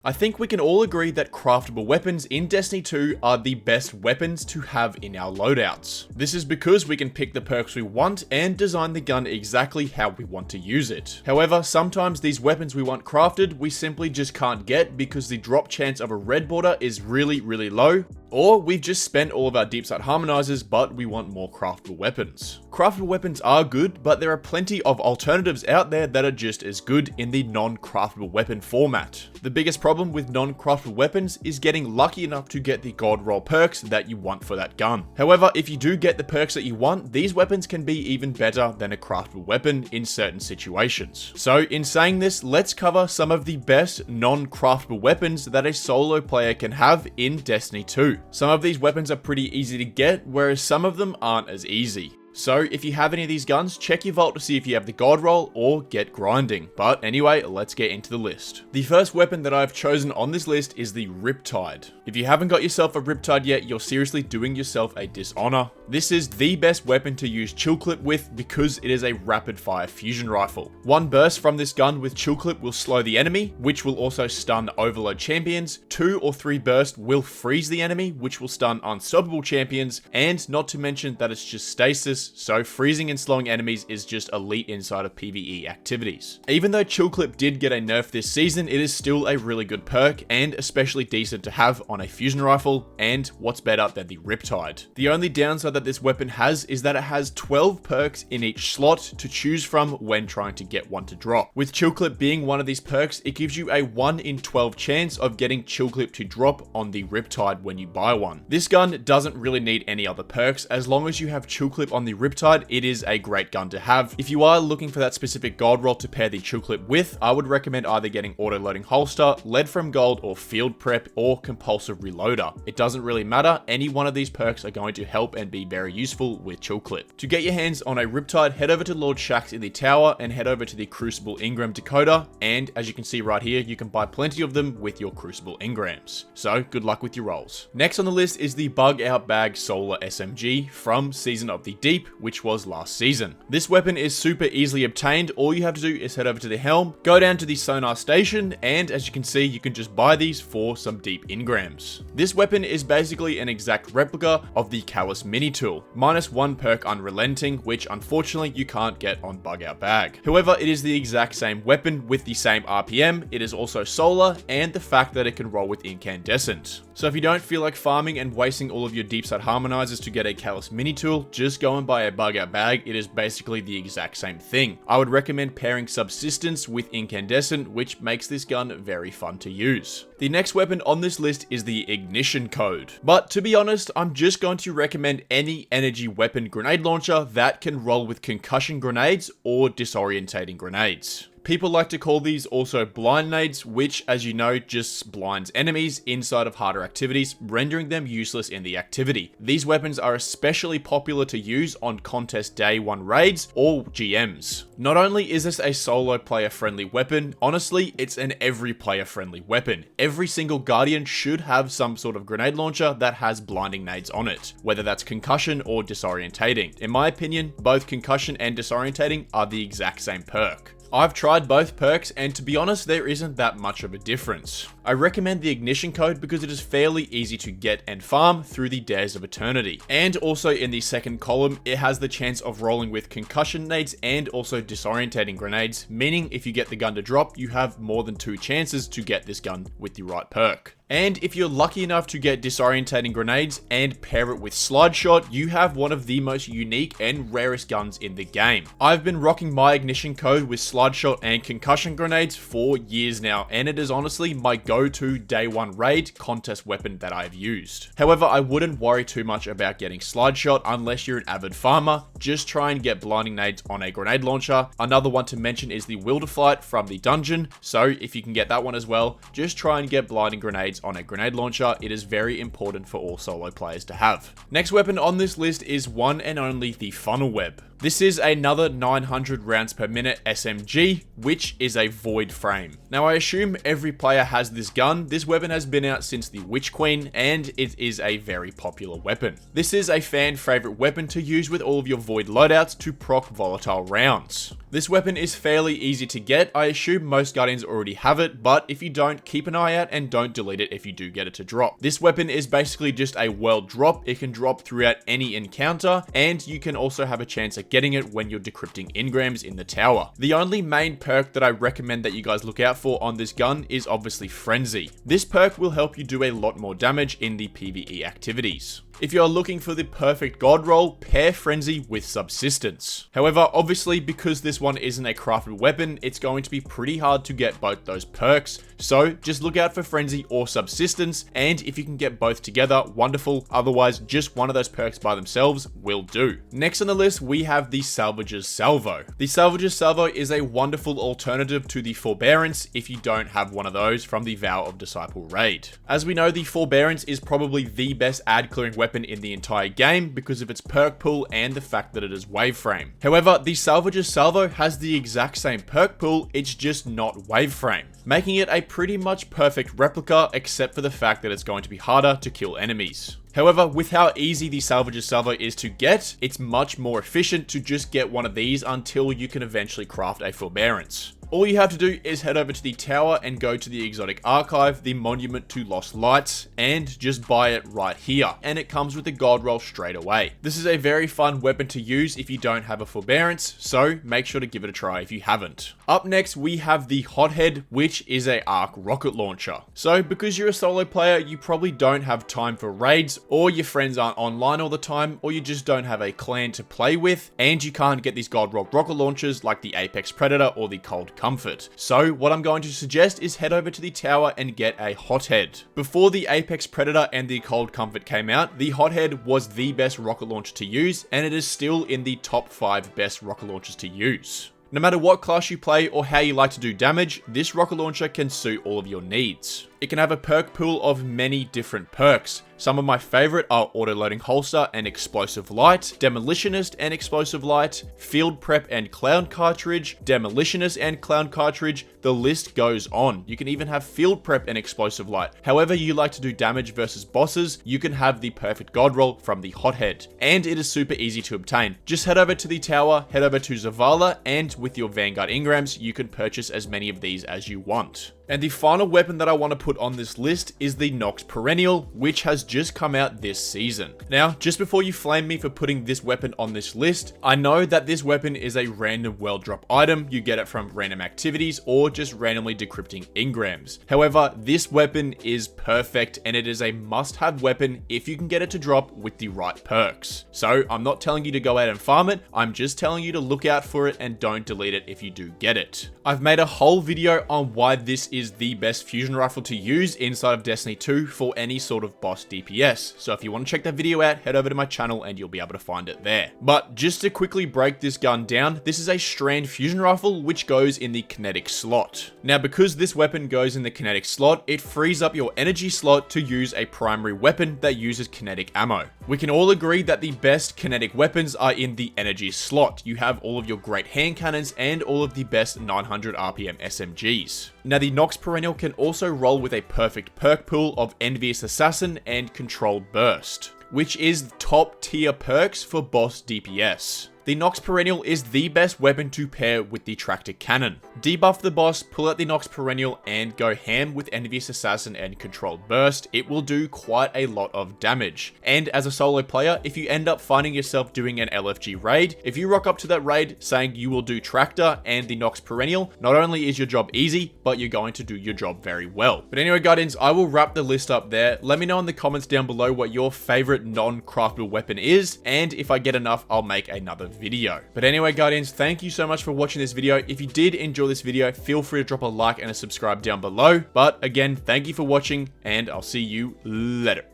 I think we can all agree that craftable weapons in Destiny 2 are the best weapons to have in our loadouts. This is because we can pick the perks we want and design the gun exactly how we want to use it. However, sometimes these weapons we want crafted we simply just can't get because the drop chance of a red border is really low, or we've just spent all of our deepsight harmonizers but we want more craftable weapons. Craftable weapons are good, but there are plenty of alternatives out there that are just as good in the non-craftable weapon format. The biggest problem with non-craftable weapons is getting lucky enough to get the gold roll perks that you want for that gun. However, if you do get the perks that you want, these weapons can be even better than a craftable weapon in certain situations. So in saying this, let's cover some of the best non-craftable weapons that a solo player can have in Destiny 2. Some of these weapons are pretty easy to get, whereas some of them aren't as easy. So if you have any of these guns, check your vault to see if you have the gold roll or get grinding. But anyway, let's get into the list. The first weapon that I've chosen on this list is the Riptide. If you haven't got yourself a Riptide yet, you're seriously doing yourself a dishonor. This is the best weapon to use chill clip with because it is a rapid fire fusion rifle. One burst from this gun with chill clip will slow the enemy, which will also stun overload champions. 2 or 3 bursts will freeze the enemy, which will stun unstoppable champions, and not to mention that it's just stasis, so freezing and slowing enemies is just elite inside of PvE activities. Even though chill clip did get a nerf this season, it is still a really good perk and especially decent to have on a fusion rifle, and what's better than the Riptide. The only downside that this weapon has is that it has 12 perks in each slot to choose from when trying to get one to drop. With chill clip being one of these perks, it gives you a 1 in 12 chance of getting chill clip to drop on the Riptide when you buy one. This gun doesn't really need any other perks. As long as you have chill clip on the Riptide, it is a great gun to have. If you are looking for that specific gold roll to pair the chill clip with, I would recommend either getting auto loading holster, lead from gold, or field prep, or compulsive reloader. It doesn't really matter, any one of these perks are going to help and be very useful with chill clip. To get your hands on a Riptide, head over to Lord Shaxx in the tower and head over to the Crucible Engram Dakota, and as you can see right here, you can buy plenty of them with your Crucible Engrams. So good luck with your rolls. Next on the list is the Bug Out Bag Solar SMG from Season of the Deep, which was last season. This weapon is super easily obtained. All you have to do is head over to the helm, go down to the sonar station, and as you can see, you can just buy these for some deep engrams. This weapon is basically an exact replica of the Callus mini tool, minus 1 perk Unrelenting, which unfortunately you can't get on Bug Out Bag. However, it is the exact same weapon with the same RPM, it is also solar, and the fact that it can roll with incandescent. So if you don't feel like farming and wasting all of your deepsight harmonizers to get a Callus mini tool, just go and buy a Bug Out Bag. It is basically the exact same thing. I would recommend pairing Subsistence with Incandescent, which makes this gun very fun to use. The next weapon on this list is the Ignition Code. But to be honest, I'm just going to recommend any energy weapon grenade launcher that can roll with concussion grenades or disorientating grenades. People like to call these also blind nades, which, as you know, just blinds enemies inside of harder activities, rendering them useless in the activity. These weapons are especially popular to use on contest day 1 raids or GMs. Not only is this a solo player friendly weapon, honestly, it's an every player friendly weapon. Every single Guardian should have some sort of grenade launcher that has blinding nades on it, whether that's concussion or disorientating. In my opinion, both concussion and disorientating are the exact same perk. I've tried both perks, and to be honest, there isn't that much of a difference. I recommend the Ignition Code because it is fairly easy to get and farm through the Dares of Eternity. And also in the second column, it has the chance of rolling with concussion nades and also disorientating grenades, meaning if you get the gun to drop, you have more than 2 chances to get this gun with the right perk. And if you're lucky enough to get disorientating grenades and pair it with slide shot, you have one of the most unique and rarest guns in the game. I've been rocking my Ignition Code with slide shot and concussion grenades for years now, and it is honestly my go-to day 1 raid contest weapon that I've used. However, I wouldn't worry too much about getting slide shot unless you're an avid farmer. Just try and get blinding nades on a grenade launcher. Another one to mention is the Will to Flight from the dungeon, so if you can get that one as well, just try and get blinding grenades on a grenade launcher. It is very important for all solo players to have. Next weapon on this list is one and only the Funnel Web. This is another 900 rounds per minute SMG, which is a void frame. Now I assume every player has this gun. This weapon has been out since the Witch Queen, and it is a very popular weapon. This is a fan favorite weapon to use with all of your void loadouts to proc volatile rounds. This weapon is fairly easy to get. I assume most Guardians already have it, but if you don't, keep an eye out and don't delete it if you do get it to drop. This weapon is basically just a world drop. It can drop throughout any encounter, and you can also have a chance at getting it when you're decrypting engrams in the tower. The only main perk that I recommend that you guys look out for on this gun is obviously Frenzy. This perk will help you do a lot more damage in the PvE activities. If you're looking for the perfect god roll, pair Frenzy with Subsistence. However, obviously because this one isn't a crafted weapon, it's going to be pretty hard to get both those perks, so just look out for Frenzy or Subsistence, and if you can get both together, wonderful, otherwise just one of those perks by themselves will do. Next on the list, we have the SalvagesSalvo. The SalvagesSalvo is a wonderful alternative to the Forbearance if you don't have one of those from the Vow of Disciple raid. As we know, the Forbearance is probably the best ad clearing weapon in the entire game because of its perk pool and the fact that it is wave frame. However, the SalvagesSalvo has the exact same perk pool, it's just not wave frame, making it a pretty much perfect replica except for the fact that it's going to be harder to kill enemies. However, with how easy the SalvagesSalvo is to get, it's much more efficient to just get one of these until you can eventually craft a Forbearance. All you have to do is head over to the tower and go to the exotic archive, the Monument to Lost Lights, and just buy it right here. And it comes with the god roll straight away. This is a very fun weapon to use if you don't have a Forbearance, so make sure to give it a try if you haven't. Up next, we have the Hothead, which is a arc rocket launcher. So because you're a solo player, you probably don't have time for raids, or your friends aren't online all the time, or you just don't have a clan to play with, and you can't get these god roll rocket launchers like the Apex Predator or the Cold Comfort. So what I'm going to suggest is head over to the tower and get a Hothead. Before the Apex Predator and the Cold Comfort came out, the Hothead was the best rocket launcher to use, and it is still in the top 5 best rocket launchers to use. No matter what class you play or how you like to do damage, this rocket launcher can suit all of your needs. It can have a perk pool of many different perks. Some of my favorite are Auto-Loading Holster and Explosive Light, Demolitionist and Explosive Light, Field Prep and Clown Cartridge, Demolitionist and Clown Cartridge, the list goes on. You can even have Field Prep and Explosive Light. However you like to do damage versus bosses, you can have the perfect god roll from the Hothead. And it is super easy to obtain. Just head over to the tower, head over to Zavala, and with your Vanguard engrams, you can purchase as many of these as you want. And the final weapon that I want to put on this list is the Knox Perennial, which has just come out this season. Now, just before you flame me for putting this weapon on this list, I know that this weapon is a random world drop item. You get it from random activities or just randomly decrypting engrams. However, this weapon is perfect and it is a must-have weapon if you can get it to drop with the right perks. So I'm not telling you to go out and farm it, I'm just telling you to look out for it and don't delete it if you do get it. I've made a whole video on why this is the best fusion rifle to use inside of Destiny 2 for any sort of boss DPS. So if you want to check that video out, head over to my channel and you'll be able to find it there. But just to quickly break this gun down, this is a strand fusion rifle which goes in the kinetic slot. Now because this weapon goes in the kinetic slot, it frees up your energy slot to use a primary weapon that uses kinetic ammo. We can all agree that the best kinetic weapons are in the energy slot. You have all of your great hand cannons and all of the best 900 RPM SMGs. Now the Knox Perennial can also roll with a perfect perk pool of Envious Assassin and Controlled Burst, which is top tier perks for boss DPS. The Knox Perennial is the best weapon to pair with the Tractor Cannon. Debuff the boss, pull out the Knox Perennial, and go ham with Envious Assassin and Controlled Burst. It will do quite a lot of damage. And as a solo player, if you end up finding yourself doing an LFG raid, if you rock up to that raid saying you will do Tractor and the Knox Perennial, not only is your job easy, but you're going to do your job very well. But anyway, Guardians, I will wrap the list up there. Let me know in the comments down below what your favorite non-craftable weapon is, and if I get enough, I'll make another video. But anyway, Guardians, thank you so much for watching this video. If you did enjoy this video, feel free to drop a like and a subscribe down below. But again, thank you for watching, and I'll see you later.